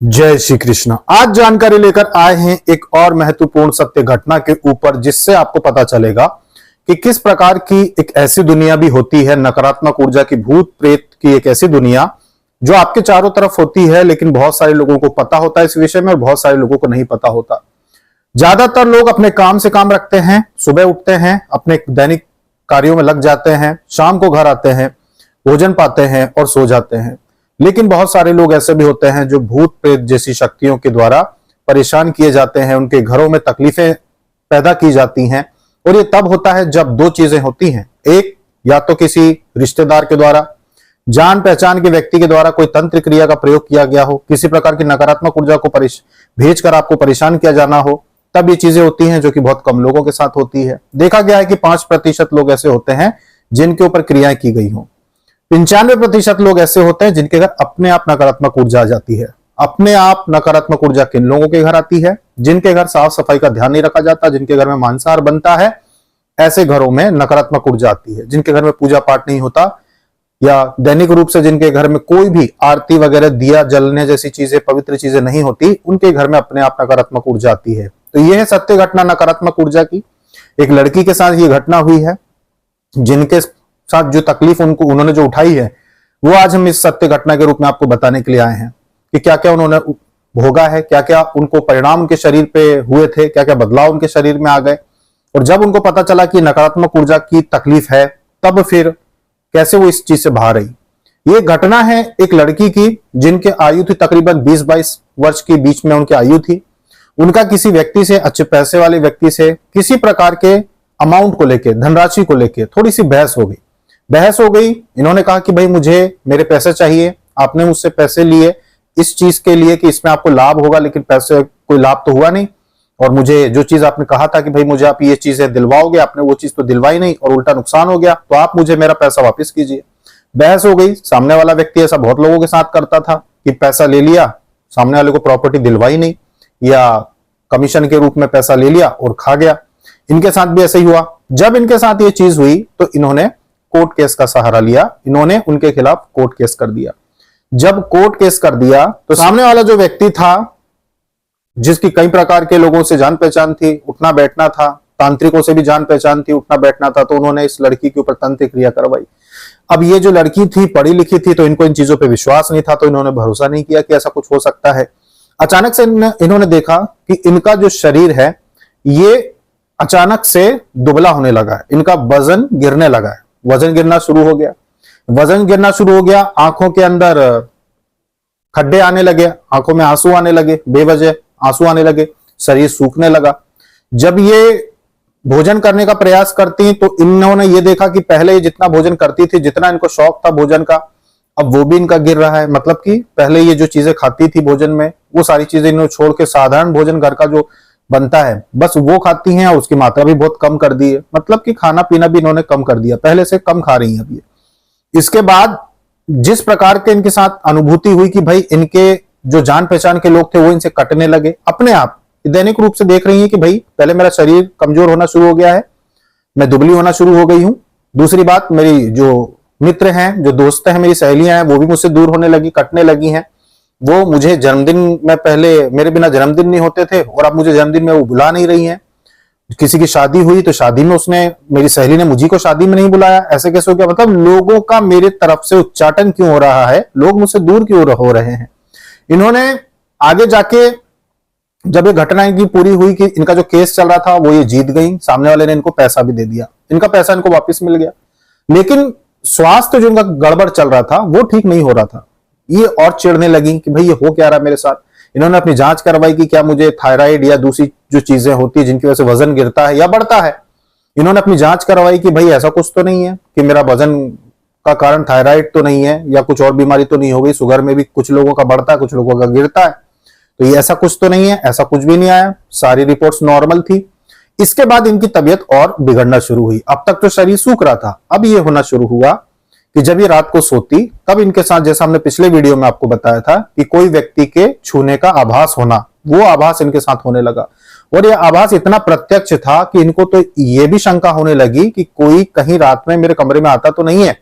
जय श्री कृष्ण। आज जानकारी लेकर आए हैं एक और महत्वपूर्ण सत्य घटना के ऊपर, जिससे आपको पता चलेगा कि किस प्रकार की एक ऐसी दुनिया भी होती है, नकारात्मक ऊर्जा की, भूत प्रेत की एक ऐसी दुनिया जो आपके चारों तरफ होती है, लेकिन बहुत सारे लोगों को पता होता है इस विषय में और बहुत सारे लोगों को नहीं पता होता। ज्यादातर लोग अपने काम से काम रखते हैं, सुबह उठते हैं, अपने दैनिक कार्यों में लग जाते हैं, शाम को घर आते हैं, भोजन पाते हैं और सो जाते हैं। लेकिन बहुत सारे लोग ऐसे भी होते हैं जो भूत प्रेत जैसी शक्तियों के द्वारा परेशान किए जाते हैं, उनके घरों में तकलीफें पैदा की जाती हैं। और ये तब होता है जब दो चीजें होती हैं, एक या तो किसी रिश्तेदार के द्वारा, जान पहचान के व्यक्ति के द्वारा कोई तंत्र क्रिया का प्रयोग किया गया हो, किसी प्रकार की नकारात्मक ऊर्जा को भेजकर आपको परेशान किया जाना हो, तब ये चीजें होती हैं, जो कि बहुत कम लोगों के साथ होती है। देखा गया है कि 5% लोग ऐसे होते हैं जिनके ऊपर क्रियाएं की गई हो। 95% लोग ऐसे होते हैं जिनके घर अपने आप नकारात्मक ऊर्जा आ जाती है। अपने आप नकारात्मक ऊर्जा किन लोगों के घर आती है? जिनके घर साफ सफाई का ध्यान नहीं रखा जाता, जिनके घर में मांसाहार बनता है, ऐसे घरों में नकारात्मक ऊर्जा आती है। जिनके घर में पूजा पाठ नहीं होता या दैनिक रूप से जिनके घर में कोई भी आरती वगैरह, दिया जलने जैसी चीजें, पवित्र चीजें नहीं होती, उनके घर में अपने आप नकारात्मक ऊर्जा आती है। तो यह है सत्य घटना नकारात्मक ऊर्जा की। एक लड़की के साथ ये घटना हुई है, जिनके साथ जो तकलीफ उन्होंने जो उठाई है, वो आज हम इस सत्य घटना के रूप में आपको बताने के लिए आए हैं कि क्या क्या उन्होंने भोगा है, क्या क्या उनको परिणाम उनके शरीर पे हुए थे, क्या क्या बदलाव उनके शरीर में आ गए, और जब उनको पता चला कि नकारात्मक ऊर्जा की तकलीफ है, तब फिर कैसे वो इस चीज से बाहर आई। ये घटना है एक लड़की की, जिनके आयु थी तकरीबन 20-22 वर्ष के बीच में उनकी आयु थी। उनका किसी व्यक्ति से, अच्छे पैसे वाले व्यक्ति से, किसी प्रकार के अमाउंट को लेके, धनराशि को लेके थोड़ी सी बहस हो गई। इन्होंने कहा कि भाई मुझे मेरे पैसे चाहिए, आपने मुझसे पैसे लिए इस चीज के लिए कि इसमें आपको लाभ होगा, लेकिन पैसे कोई लाभ तो हुआ नहीं, और मुझे जो चीज आपने कहा था कि भाई मुझे आप ये चीजें दिलवाओगे, आपने वो चीज तो दिलवाई नहीं और उल्टा नुकसान हो गया, तो आप मुझे मेरा पैसा वापस कीजिए। बहस हो गई। सामने वाला व्यक्ति ऐसा बहुत लोगों के साथ करता था कि पैसा ले लिया, सामने वाले को प्रॉपर्टी दिलवाई नहीं, या कमीशन के रूप में पैसा ले लिया और खा गया। इनके साथ भी ऐसा ही हुआ। जब इनके साथ ये चीज हुई तो इन्होंने कोर्ट केस का सहारा लिया, इन्होंने उनके खिलाफ कोर्ट केस कर दिया। जब कोर्ट केस कर दिया तो सामने वाला जो व्यक्ति था, जिसकी कई प्रकार के लोगों से जान पहचान थी, उठना बैठना था, तांत्रिकों से भी जान पहचान थी, उठना बैठना था, तो उन्होंने इस लड़की के ऊपर तंत्र क्रिया करवाई। अब ये जो लड़की थी पढ़ी लिखी थी, तो इनको इन चीजों पर विश्वास नहीं था, तो इन्होंने भरोसा नहीं किया कि ऐसा कुछ हो सकता है। अचानक से इन्होंने देखा कि इनका जो शरीर है ये अचानक से दुबला होने लगा है, इनका वजन गिरने लगा है, वजन गिरना शुरू हो गया। आंखों के अंदर खड्डे आने लगे, आंखों में आंसू आने लगे, बेवजह आंसू आने लगे, शरीर सूखने लगा। जब ये भोजन करने का प्रयास करती तो इन्होंने ये देखा कि पहले ये जितना भोजन करती थी, जितना इनको शौक था भोजन का, अब वो भी इनका गिर रहा है। मतलब कि पहले ये जो चीजें खाती थी भोजन में, वो सारी चीजें इन्होंने छोड़ के साधारण भोजन घर का जो बनता है बस वो खाती हैं, और उसकी मात्रा भी बहुत कम कर दी है। मतलब कि खाना पीना भी इन्होंने कम कर दिया, पहले से कम खा रही हैं अब ये। इसके बाद जिस प्रकार के इनके साथ अनुभूति हुई कि भाई इनके जो जान पहचान के लोग थे वो इनसे कटने लगे, अपने आप दैनिक रूप से देख रही है कि भाई पहले मेरा शरीर कमजोर होना शुरू हो गया है, मैं दुबली होना शुरू हो गई हूं। दूसरी बात, मेरी जो मित्र हैं, जो दोस्त हैं, मेरी सहेलियां हैं, वो भी मुझसे दूर होने लगी, कटने लगी हैं। वो मुझे जन्मदिन में, पहले मेरे बिना जन्मदिन नहीं होते थे, और अब मुझे जन्मदिन में वो बुला नहीं रही हैं। किसी की शादी हुई तो शादी में मेरी सहेली ने मुझे को शादी में नहीं बुलाया। ऐसे कैसे हो गया? मतलब लोगों का मेरे तरफ से उच्चाटन क्यों हो रहा है, लोग मुझसे दूर क्यों हो रहे हैं। इन्होंने आगे जाके जब ये घटना इनकी पूरी हुई कि इनका जो केस चल रहा था वो ये जीत गई, सामने वाले ने इनको पैसा भी दे दिया, इनका पैसा इनको वापस मिल गया। लेकिन स्वास्थ्य जो इनका गड़बड़ चल रहा था वो ठीक नहीं हो रहा था। ये और चिढ़ने लगी कि भाई ये हो क्या रहा मेरे साथ। इन्होंने अपनी जांच करवाई कि क्या मुझे थायराइड या दूसरी जो चीजें होती है जिनकी वजह से वजन गिरता है या बढ़ता है, इन्होंने अपनी जांच करवाई कि भाई ऐसा कुछ तो नहीं है कि मेरा वजन का कारण थायराइड तो नहीं है, या कुछ और बीमारी तो नहीं हो गई। शुगर में भी कुछ लोगों का बढ़ता है, कुछ लोगों का गिरता है, तो ये ऐसा कुछ तो नहीं है। ऐसा कुछ भी नहीं आया, सारी रिपोर्ट्स नॉर्मल थी। इसके बाद इनकी तबीयत और बिगड़ना शुरू हुई। अब तक तो शरीर सूख रहा था, अब ये होना शुरू हुआ कि जब ये रात को सोती तब इनके साथ, जैसा हमने पिछले वीडियो में आपको बताया था कि कोई व्यक्ति के छूने का आभास होना, वो आभास इनके साथ होने लगा। और यह आभास इतना प्रत्यक्ष था कि इनको तो यह भी शंका होने लगी कि कोई कहीं रात में मेरे कमरे में आता तो नहीं है।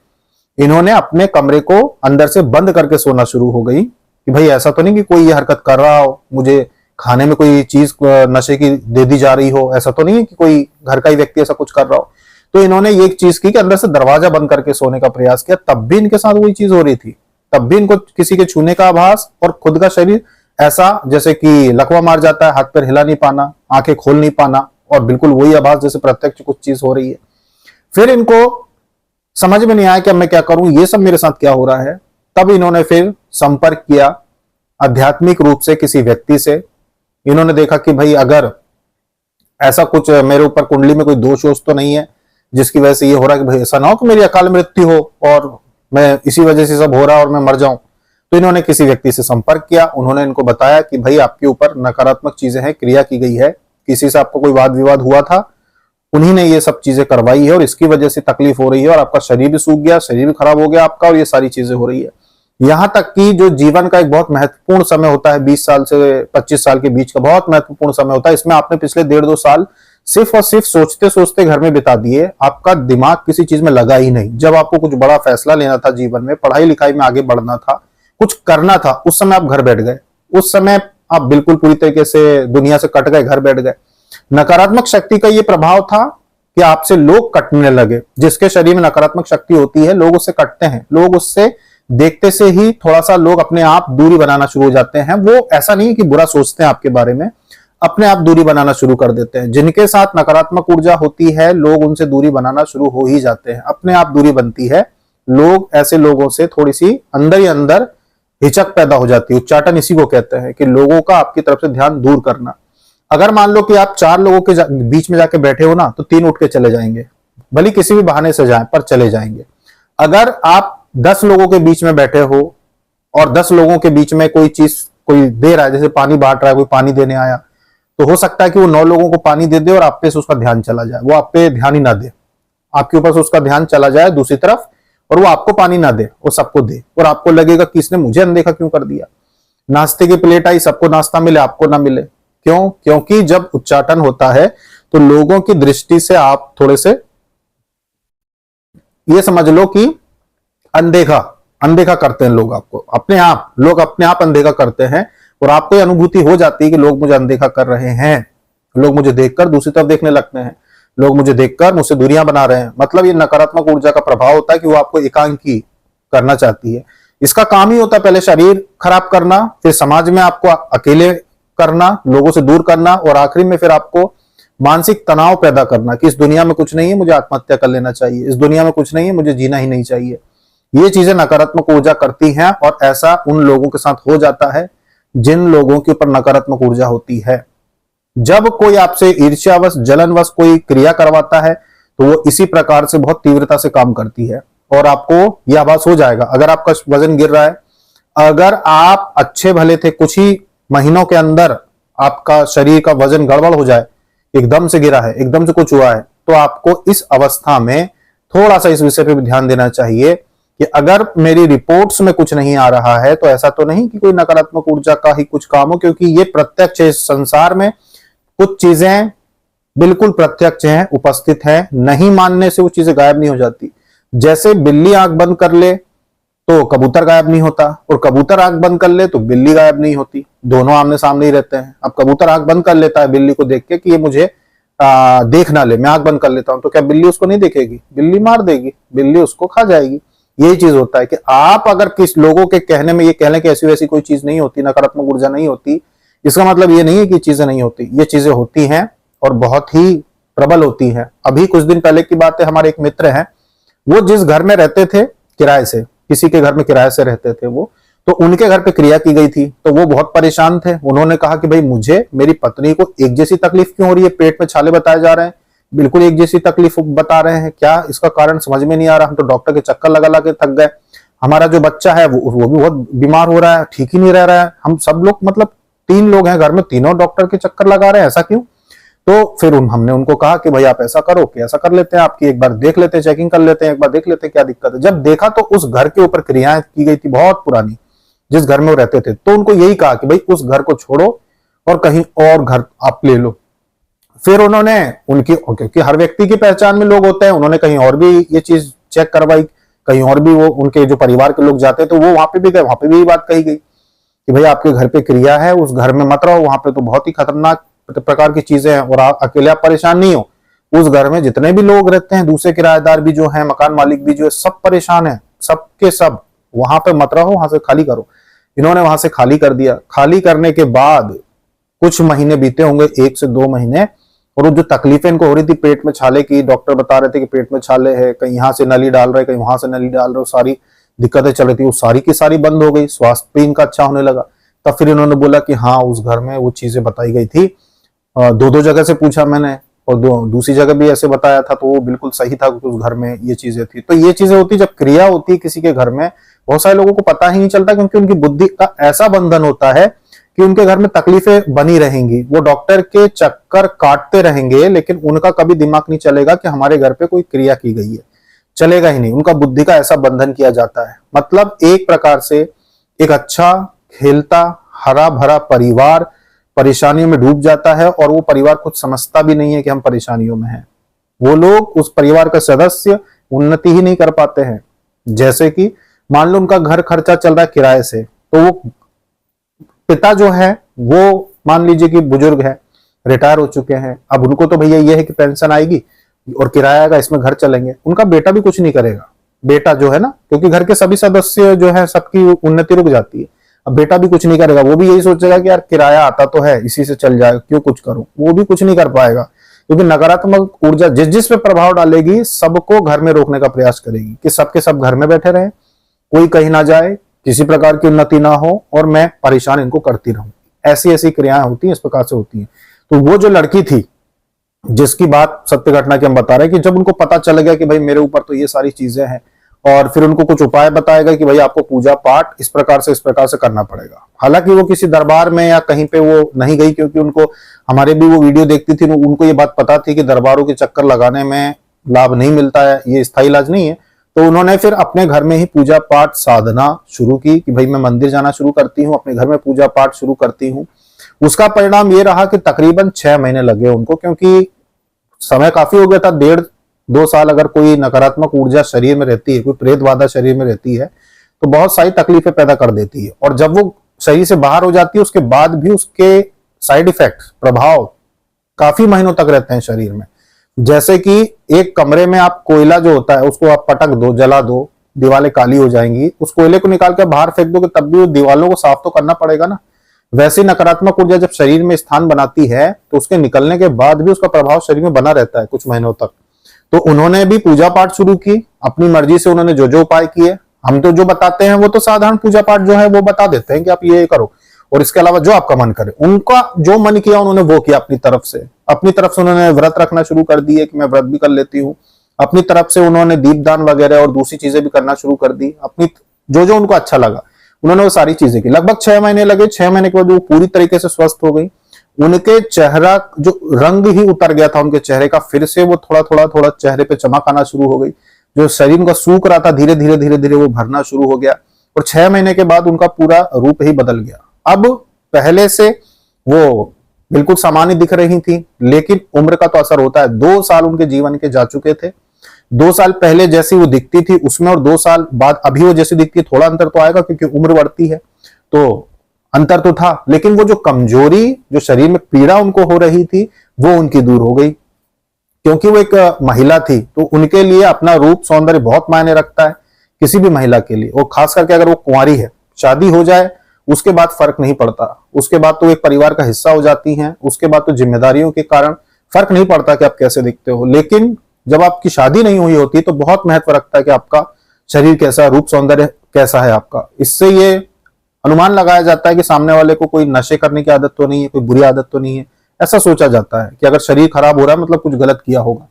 इन्होंने अपने कमरे को अंदर से बंद करके सोना शुरू हो गई कि भाई ऐसा तो नहीं कि कोई ये हरकत कर रहा हो, मुझे खाने में कोई चीज नशे की दे दी जा रही हो, ऐसा तो नहीं है कि कोई घर का ही व्यक्ति ऐसा कुछ कर रहा हो। तो इन्होंने ये एक चीज की कि अंदर से दरवाजा बंद करके सोने का प्रयास किया, तब भी इनके साथ वही चीज हो रही थी। तब भी इनको किसी के छूने का आभास और खुद का शरीर ऐसा जैसे कि लकवा मार जाता है, हाथ पैर हिला नहीं पाना, आंखें खोल नहीं पाना, और बिल्कुल वही आभास जैसे प्रत्यक्ष कुछ चीज हो रही है। फिर इनको समझ में नहीं आया कि अब मैं क्या करूं, ये सब मेरे साथ क्या हो रहा है। तब इन्होंने फिर संपर्क किया आध्यात्मिक रूप से किसी व्यक्ति से। इन्होंने देखा कि भाई अगर ऐसा कुछ मेरे ऊपर कुंडली में कोई दोष वोष तो नहीं है जिसकी वजह से ये हो रहा है कि भाई ऐसा ना हो कि मेरी अकाल मृत्यु हो और मैं इसी वजह से सब हो रहा है और मैं मर जाऊं। तो इन्होंने किसी व्यक्ति से संपर्क किया। उन्होंने इनको बताया कि भाई आपके ऊपर नकारात्मक चीजें हैं, क्रिया की गई है, किसी से आपको कोई वाद विवाद हुआ था, उन्हीं ने ये सब चीजें करवाई है और इसकी वजह से तकलीफ हो रही है और आपका शरीर भी सूख गया, शरीर भी खराब हो गया आपका, और ये सारी चीजें हो रही है। यहां तक कि जो जीवन का एक बहुत महत्वपूर्ण समय होता है, 20 साल से 25 साल के बीच का बहुत महत्वपूर्ण समय होता है, इसमें आपने पिछले 1.5-2 साल सिर्फ और सिर्फ सोचते सोचते घर में बिता दिए, आपका दिमाग किसी चीज में लगा ही नहीं। जब आपको कुछ बड़ा फैसला लेना था जीवन में, पढ़ाई लिखाई में आगे बढ़ना था, कुछ करना था, उस समय आप घर बैठ गए। उस समय आप बिल्कुल पूरी तरीके से दुनिया से कट गए, घर बैठ गए। नकारात्मक शक्ति का ये प्रभाव था कि आपसे लोग कटने लगे। जिसके शरीर में नकारात्मक शक्ति होती है, लोग उससे कटते हैं, लोग उससे देखते से ही थोड़ा सा लोग अपने आप दूरी बनाना शुरू हो जाते हैं। वो ऐसा नहीं है कि बुरा सोचते हैं आपके बारे में, अपने आप दूरी बनाना शुरू कर देते हैं। जिनके साथ नकारात्मक ऊर्जा होती है, लोग उनसे दूरी बनाना शुरू हो ही जाते हैं, अपने आप दूरी बनती है। लोग ऐसे लोगों से थोड़ी सी अंदर ही अंदर हिचक पैदा हो जाती है। उच्चाटन इसी को कहते हैं कि लोगों का आपकी तरफ से ध्यान दूर करना। अगर मान लो कि आप 4 लोगों के बीच में जाके बैठे हो ना, तो 3 उठ के चले जाएंगे, भले किसी भी बहाने से जाएं पर चले जाएंगे। अगर आप 10 लोगों के बीच में बैठे हो और 10 लोगों के बीच में कोई चीज कोई दे रहा है, जैसे पानी बांट रहा है, कोई पानी देने आया, तो हो सकता है कि वो 9 लोगों को पानी दे दे और आप पे से उसका ध्यान चला जाए, वो आप पे ध्यान ही ना दे, आपके ऊपर से उसका ध्यान चला जाए दूसरी तरफ, और वो आपको पानी ना दे, वो सबको दे, और आपको लगेगा कि इसने मुझे अनदेखा क्यों कर दिया। नाश्ते की प्लेट आई, सबको नाश्ता मिले, आपको ना मिले, क्यों? क्योंकि जब उच्चाटन होता है तो लोगों की दृष्टि से आप थोड़े से ये समझ लो कि अनदेखा करते हैं लोग आपको, अपने आप लोग अपने आप अनदेखा करते हैं, और आपको अनुभूति हो जाती है कि लोग मुझे अनदेखा कर रहे हैं, लोग मुझे देखकर दूसरी तरफ देखने लगते हैं, लोग मुझे देखकर मुझसे दूरियां बना रहे हैं। मतलब ये नकारात्मक ऊर्जा का प्रभाव होता है कि वो आपको एकांकी करना चाहती है। इसका काम ही होता है पहले शरीर खराब करना, फिर समाज में आपको अकेले करना, लोगों से दूर करना, और आखिरी में फिर आपको मानसिक तनाव पैदा करना कि इस दुनिया में कुछ नहीं है, मुझे आत्महत्या कर लेना चाहिए, इस दुनिया में कुछ नहीं है, मुझे जीना ही नहीं चाहिए। ये चीजें नकारात्मक ऊर्जा करती हैं, और ऐसा उन लोगों के साथ हो जाता है जिन लोगों के ऊपर नकारात्मक ऊर्जा होती है। जब कोई आपसे ईर्ष्यावश जलनवश कोई क्रिया करवाता है, तो वो इसी प्रकार से बहुत तीव्रता से काम करती है, और आपको यह आभास हो जाएगा। अगर आपका वजन गिर रहा है, अगर आप अच्छे भले थे, कुछ ही महीनों के अंदर आपका शरीर का वजन गड़बड़ हो जाए, एकदम से गिरा है, एकदम से कुछ हुआ है, तो आपको इस अवस्था में थोड़ा सा इस विषय पे भी ध्यान देना चाहिए कि अगर मेरी रिपोर्ट्स में कुछ नहीं आ रहा है, तो ऐसा तो नहीं कि कोई नकारात्मक ऊर्जा का ही कुछ काम हो, क्योंकि ये प्रत्यक्ष है। इस संसार में कुछ चीजें बिल्कुल प्रत्यक्ष हैं, उपस्थित हैं, नहीं मानने से वो चीजें गायब नहीं हो जाती। जैसे बिल्ली आंख बंद कर ले तो कबूतर गायब नहीं होता, और कबूतर आंख बंद कर ले तो बिल्ली गायब नहीं होती, दोनों आमने सामने ही रहते हैं। अब कबूतर आंख बंद कर लेता है बिल्ली को देख के कि ये मुझे देख ना ले, मैं आंख बंद कर लेता हूं, तो क्या बिल्ली उसको नहीं देखेगी? बिल्ली मार देगी, बिल्ली उसको खा जाएगी। यही चीज होता है कि आप अगर किस लोगों के कहने में ये कह लें कि ऐसी वैसी कोई चीज नहीं होती, नकारात्मक ऊर्जा नहीं होती, इसका मतलब ये नहीं है कि चीजें नहीं होती, ये चीजें होती हैं और बहुत ही प्रबल होती हैं। अभी कुछ दिन पहले की बात है, हमारे एक मित्र हैं, वो जिस घर में रहते थे किराए से, किसी के घर में किराए से रहते थे वो, तो उनके घर पे क्रिया की गई थी, तो वो बहुत परेशान थे। उन्होंने कहा कि भाई मुझे मेरी पत्नी को एक जैसी तकलीफ क्यों हो रही है, पेट में छाले बताए जा रहे हैं, बिल्कुल एक जैसी तकलीफ बता रहे हैं, क्या इसका कारण समझ में नहीं आ रहा। हम तो डॉक्टर के चक्कर लगा लगा के थक गए। हमारा जो बच्चा है वो भी बहुत बीमार हो रहा है, ठीक ही नहीं रह रहा है। हम सब लोग मतलब 3 लोग हैं घर में, तीनों डॉक्टर के चक्कर लगा रहे हैं, ऐसा क्यों? तो फिर हमने उनको कहा कि भाई आप ऐसा करो कि ऐसा कर लेते हैं, आपकी एक बार देख लेते हैं, चेकिंग कर लेते हैं, एक बार देख लेते हैं क्या दिक्कत है। जब देखा तो उस घर के ऊपर क्रियाएं की गई थी बहुत पुरानी, जिस घर में वो रहते थे। तो उनको यही कहा कि भाई उस घर को छोड़ो और कहीं और घर आप ले लो, फिर उन्होंने उनकी, क्योंकि हर व्यक्ति की पहचान में लोग होते हैं, उन्होंने कहीं और भी ये चीज चेक करवाई, कहीं और भी वो उनके जो परिवार के लोग जाते तो वो वहां पे भी गए, वहां पे भी ये बात कही गई कि भाई आपके घर पे क्रिया है, उस घर में मत रहो, वहां पे तो बहुत ही खतरनाक प्रकार की चीजें हैं और आप अकेले आप परेशान नहीं हो, उस घर में जितने भी लोग रहते हैं, दूसरे किराएदार भी जो है, मकान मालिक भी जो है, सब परेशान है, सबके सब, वहां पे मत रहो, वहां से खाली करो। इन्होंने वहां से खाली कर दिया। खाली करने के बाद कुछ महीने बीते होंगे, 1 से 2 महीने, और वो जो तकलीफें इनको हो रही थी पेट में छाले की, डॉक्टर बता रहे थे कि पेट में छाले है, कहीं यहाँ से नली डाल रहे, कहीं वहां से नली डाल रहे, सारी दिक्कतें चल रही थी, वो सारी की सारी बंद हो गई, स्वास्थ्य भी इनका अच्छा होने लगा। तब फिर इन्होंने बोला कि हाँ, उस घर में वो चीजें बताई गई थी, 2-2 जगह से पूछा मैंने, और दूसरी जगह भी ऐसे बताया था, तो वो बिल्कुल सही था कि उस घर में ये चीजें थी। तो ये चीजें होती, जब क्रिया होती है किसी के घर में, बहुत सारे लोगों को पता ही नहीं चलता, क्योंकि उनकी बुद्धि का ऐसा बंधन होता है कि उनके घर में तकलीफें बनी रहेंगी, वो डॉक्टर के चक्कर काटते रहेंगे, लेकिन उनका कभी दिमाग नहीं चलेगा कि हमारे घर पे कोई क्रिया की गई है, चलेगा ही नहीं। उनका बुद्धि का ऐसा बंधन किया जाता है। मतलब एक प्रकार से एक अच्छा खेलता हरा भरा परिवार परेशानियों में डूब जाता है, और वो परिवार कुछ समझता भी नहीं है कि हम परेशानियों में हैं। वो लोग, उस परिवार का सदस्य उन्नति ही नहीं कर पाते हैं। जैसे कि मान लो उनका घर खर्चा चल रहा है किराए से, तो वो पिता जो है वो मान लीजिए कि बुजुर्ग है, रिटायर हो चुके हैं, अब उनको तो भैया ये है कि पेंशन आएगी और किराया आएगा, इसमें घर चलेंगे। उनका बेटा भी कुछ नहीं करेगा, बेटा जो है ना, क्योंकि घर के सभी सदस्य जो है सबकी उन्नति रुक जाती है, अब बेटा भी कुछ नहीं करेगा, वो भी यही सोचेगा कि यार किराया आता तो है, इसी से चल जाएगा, क्यों कुछ करूं, वो भी कुछ नहीं कर पाएगा, क्योंकि नकारात्मक ऊर्जा जिस जिस पे प्रभाव डालेगी, सबको घर में रोकने का प्रयास करेगी कि सबके सब घर में बैठे रहें, कोई कहीं ना जाए, किसी प्रकार की उन्नति ना हो, और मैं परेशान इनको करती रहूं। ऐसी ऐसी क्रियाएं होती हैं, इस प्रकार से होती हैं। तो वो जो लड़की थी, जिसकी बात सत्य घटना की हम बता रहे हैं, कि जब उनको पता चल गया कि भाई मेरे ऊपर तो ये सारी चीजें हैं, और फिर उनको कुछ उपाय बताएगा कि भाई आपको पूजा पाठ इस प्रकार से करना पड़ेगा। हालांकि वो किसी दरबार में या कहीं पे वो नहीं गई, क्योंकि उनको, हमारे भी वो वीडियो देखती थी, उनको ये बात पता थी कि दरबारों के चक्कर लगाने में लाभ नहीं मिलता है, ये स्थायी इलाज नहीं है। तो उन्होंने फिर अपने घर में ही पूजा पाठ साधना शुरू की कि भाई मैं मंदिर जाना शुरू करती हूँ, अपने घर में पूजा पाठ शुरू करती हूँ। उसका परिणाम ये रहा कि तकरीबन 6 महीने लगे उनको, क्योंकि समय काफी हो गया था, 1.5-2 साल अगर कोई नकारात्मक ऊर्जा शरीर में रहती है, कोई प्रेत बाधा शरीर में रहती है, तो बहुत सारी तकलीफें पैदा कर देती है, और जब वो शरीर से बाहर हो जाती है, उसके बाद भी उसके साइड इफेक्ट, प्रभाव काफी महीनों तक रहते हैं शरीर में। जैसे कि एक कमरे में आप कोयला जो होता है उसको आप पटक दो, जला दो, दीवारें काली हो जाएंगी, उस कोयले को निकाल कर बाहर फेंक दोगे, तब भी वो दीवारों को साफ तो करना पड़ेगा ना। वैसे नकारात्मक ऊर्जा जब शरीर में स्थान बनाती है, तो उसके निकलने के बाद भी उसका प्रभाव शरीर में बना रहता है कुछ महीनों तक। तो उन्होंने भी पूजा पाठ शुरू की, अपनी मर्जी से उन्होंने जो जो उपाय किए। हम तो जो बताते हैं वो तो साधारण पूजा पाठ जो है वो बता देते हैं कि आप ये करो, और इसके अलावा जो आपका मन करे, उनका जो मन किया उन्होंने वो किया अपनी तरफ से उन्होंने व्रत रखना शुरू कर दिए कि मैं व्रत भी कर लेती हूँ। अपनी तरफ से उन्होंने दीपदान वगैरह और दूसरी चीजें भी करना शुरू कर दी, अपनी जो जो उनको अच्छा लगा उन्होंने वो सारी चीजें की। लगभग 6 महीने लगे। 6 महीने के बाद वो पूरी तरीके से स्वस्थ हो गई। उनके चेहरा जो रंग ही उतर गया था उनके चेहरे का, फिर से वो थोड़ा चेहरे पे चमक आना शुरू हो गई। जो शरीर उनका सूख रहा था धीरे धीरे वो भरना शुरू हो गया, और 6 महीने के बाद उनका पूरा रूप ही बदल गया। अब पहले से वो बिल्कुल सामान्य दिख रही थी, लेकिन उम्र का तो असर होता है। 2 साल उनके जीवन के जा चुके थे। 2 साल पहले जैसी वो दिखती थी उसमें और 2 साल बाद अभी वो जैसी दिखती है, थोड़ा अंतर तो आएगा क्योंकि उम्र बढ़ती है, तो अंतर तो था। लेकिन वो जो कमजोरी, जो शरीर में पीड़ा उनको हो रही थी, वो उनकी दूर हो गई। क्योंकि वो एक महिला थी, तो उनके लिए अपना रूप सौंदर्य बहुत मायने रखता है किसी भी महिला के लिए, और खास करके अगर वो कुंवारी है। शादी हो जाए उसके बाद फर्क नहीं पड़ता, उसके बाद तो एक परिवार का हिस्सा हो जाती हैं, उसके बाद तो जिम्मेदारियों के कारण फर्क नहीं पड़ता कि आप कैसे दिखते हो। लेकिन जब आपकी शादी नहीं हुई होती तो बहुत महत्व रखता है कि आपका शरीर कैसा, रूप सौंदर्य कैसा है आपका। इससे ये अनुमान लगाया जाता है कि सामने वाले को कोई नशे करने की आदत तो नहीं है, कोई बुरी आदत तो नहीं है। ऐसा सोचा जाता है कि अगर शरीर खराब हो रहा है मतलब कुछ गलत किया होगा,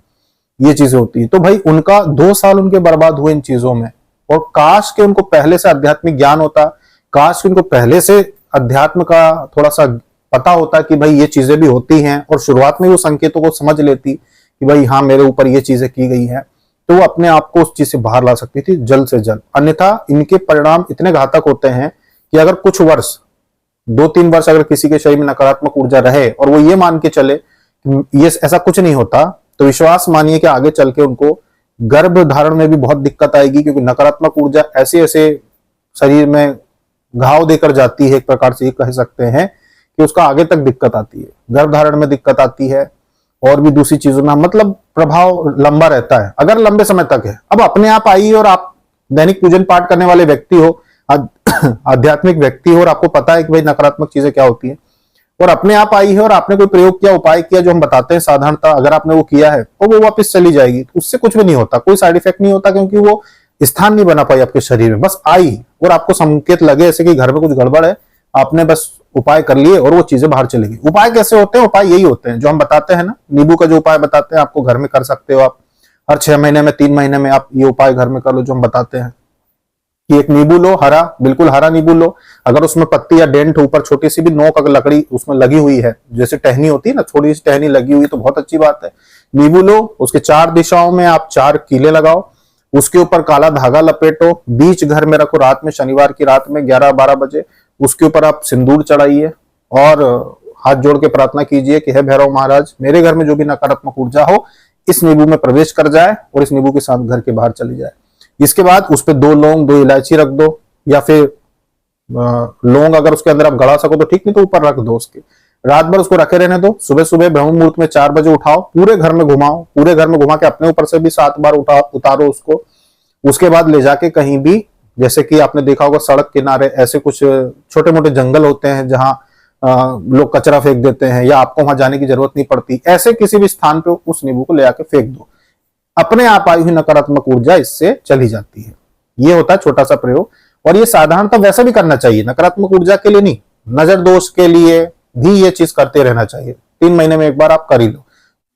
ये चीजें होती है। तो भाई उनका 2 साल उनके बर्बाद हुए इन चीजों में, और काश के उनको पहले से आध्यात्मिक ज्ञान होता, काश के उनको पहले से अध्यात्म का थोड़ा सा पता होता कि भाई ये चीजें भी होती हैं, और शुरुआत में वो संकेतों को समझ लेती कि भाई हाँ मेरे ऊपर ये चीजें की गई हैं, तो वो अपने आप को उस चीज से बाहर ला सकती थी जल्द से जल्द। अन्यथा इनके परिणाम इतने घातक होते हैं कि अगर कुछ वर्ष, 2-3 वर्ष अगर किसी के शरीर में नकारात्मक ऊर्जा रहे और वो ये मान के चले ये ऐसा कुछ नहीं होता, तो विश्वास मानिए कि आगे चल के उनको गर्भ धारण में भी बहुत दिक्कत आएगी, क्योंकि नकारात्मक ऊर्जा ऐसे ऐसे शरीर में घाव देकर जाती है, एक प्रकार से ये कह सकते हैं कि उसका आगे तक दिक्कत आती है, गर्भ धारण में दिक्कत आती है और भी दूसरी चीजों में, मतलब प्रभाव लंबा रहता है अगर लंबे समय तक है। अब अपने आप आई और आप दैनिक पूजन पाठ करने वाले व्यक्ति हो, आध्यात्मिक व्यक्ति हो, और आपको पता है कि भाई नकारात्मक चीजें क्या होती है, और अपने आप आई है और आपने कोई प्रयोग किया, उपाय किया जो हम बताते हैं साधारणतः, अगर आपने वो किया है तो वो वापस चली जाएगी, उससे कुछ भी नहीं होता, कोई साइड इफेक्ट नहीं होता, क्योंकि वो स्थान नहीं बना पाई आपके शरीर में। बस आई और आपको संकेत लगे ऐसे कि घर में कुछ गड़बड़ है, आपने बस उपाय कर लिए और वो चीजें बाहर चली गई। उपाय कैसे होते हैं? उपाय यही होते हैं जो हम बताते हैं ना, नींबू का जो उपाय बताते हैं आपको घर में कर सकते हो आप, हर 6 महीने में 3 महीने में आप ये उपाय घर में कर लो जो हम बताते हैं कि एक नींबू लो, हरा, बिल्कुल हरा नींबू लो, अगर उसमें पत्ती या डेंट ऊपर छोटी सी भी नोक अगर लकड़ी उसमें लगी हुई है, जैसे टहनी होती है ना, थोड़ी सी टहनी लगी हुई तो बहुत अच्छी बात है। नींबू लो, उसके 4 दिशाओं में आप 4 कीले लगाओ, उसके ऊपर काला धागा लपेटो, बीच घर में रखो, रात में, शनिवार की रात में 11-12 बजे उसके ऊपर आप सिंदूर चढ़ाइए और हाथ जोड़ के प्रार्थना कीजिए कि हे भैरव महाराज, मेरे घर में जो भी नकारात्मक ऊर्जा हो इस नींबू में प्रवेश कर जाए और इस नींबू के साथ घर के बाहर चली जाए। इसके बाद उस पर 2 लौंग 2 इलायची रख दो, या फिर लौंग अगर उसके अंदर आप गड़ा सको तो ठीक, नहीं तो ऊपर रख दो उसके, रात भर उसको रखे रहने दो। सुबह सुबह ब्रह्म मुहूर्त में 4 बजे उठाओ, पूरे घर में घुमाओ, पूरे घर में घुमा के अपने ऊपर से भी 7 बार उतारो उसको। उसके बाद ले जाके कहीं भी, जैसे कि आपने देखा होगा सड़क किनारे ऐसे कुछ छोटे मोटे जंगल होते हैं जहां लोग कचरा फेंक देते हैं, या आपको वहां जाने की जरूरत नहीं पड़ती, ऐसे किसी भी स्थान पे उस नींबू को ले आके फेंक दो, अपने आप आई हुई नकारात्मक ऊर्जा इससे चली जाती है। ये होता है छोटा सा प्रयोग, और ये साधारणतः वैसा भी करना चाहिए, नकारात्मक ऊर्जा के लिए नहीं, नजर दोष के लिए भी ये चीज करते रहना चाहिए। 3 महीने में एक बार आप कर ही लो,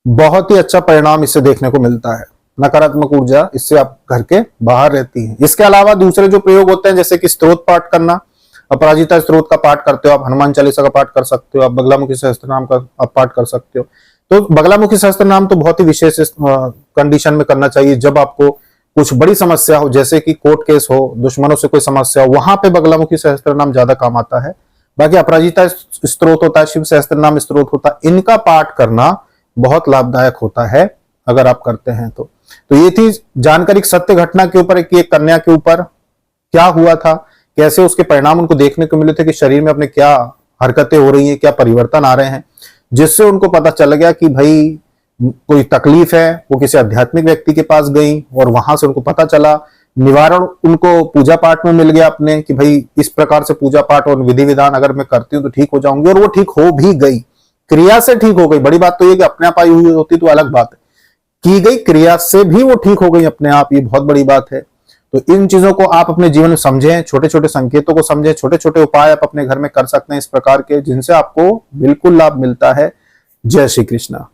बहुत ही अच्छा परिणाम इससे देखने को मिलता है। नकारात्मक ऊर्जा इससे आप घर के बाहर रहती है। इसके अलावा दूसरे जो प्रयोग होते हैं, जैसे कि स्तोत्र पाठ करना, अपराजिता स्तोत्र का पाठ करते हो आप, हनुमान चालीसा का पाठ कर सकते हो आप, बगलामुखी सहस्त्रनाम का आप पाठ कर सकते हो। तो बगलामुखी सहस्त्रनाम तो बहुत ही विशेष कंडीशन में करना चाहिए, जब आपको कुछ बड़ी समस्या हो, जैसे कि कोर्ट केस हो, दुश्मनों से कोई समस्या हो, वहां पे बगलामुखी सहस्त्रनाम ज्यादा काम आता है। बाकी अपराजिता स्तोत्र होता है, शिव सहस्त्रनाम स्तोत्र होता है, इनका पाठ करना बहुत लाभदायक होता है अगर आप करते हैं तो। ये थी जानकारी सत्य घटना के ऊपर, एक कन्या के ऊपर क्या हुआ था, कैसे उसके परिणाम उनको देखने को मिले थे कि शरीर में अपने क्या हरकतें हो रही हैं, क्या परिवर्तन आ रहे हैं, जिससे उनको पता चल गया कि भाई कोई तकलीफ है। वो किसी आध्यात्मिक व्यक्ति के पास गई और वहां से उनको पता चला, निवारण उनको पूजा पाठ में मिल गया अपने, कि भाई इस प्रकार से पूजा पाठ और विधि विधान अगर मैं करती हूँ तो ठीक हो जाऊंगी, और वो ठीक हो भी गई, क्रिया से ठीक हो गई। बड़ी बात तो ये कि अपने आप आई हुई होती तो अलग बात है, की गई क्रिया से भी वो ठीक हो गई अपने आप, ये बहुत बड़ी बात है। तो इन चीजों को आप अपने जीवन में समझें, छोटे छोटे संकेतों को समझें, छोटे छोटे उपाय आप अपने घर में कर सकते हैं इस प्रकार के, जिनसे आपको बिल्कुल लाभ मिलता है। जय श्री कृष्णा।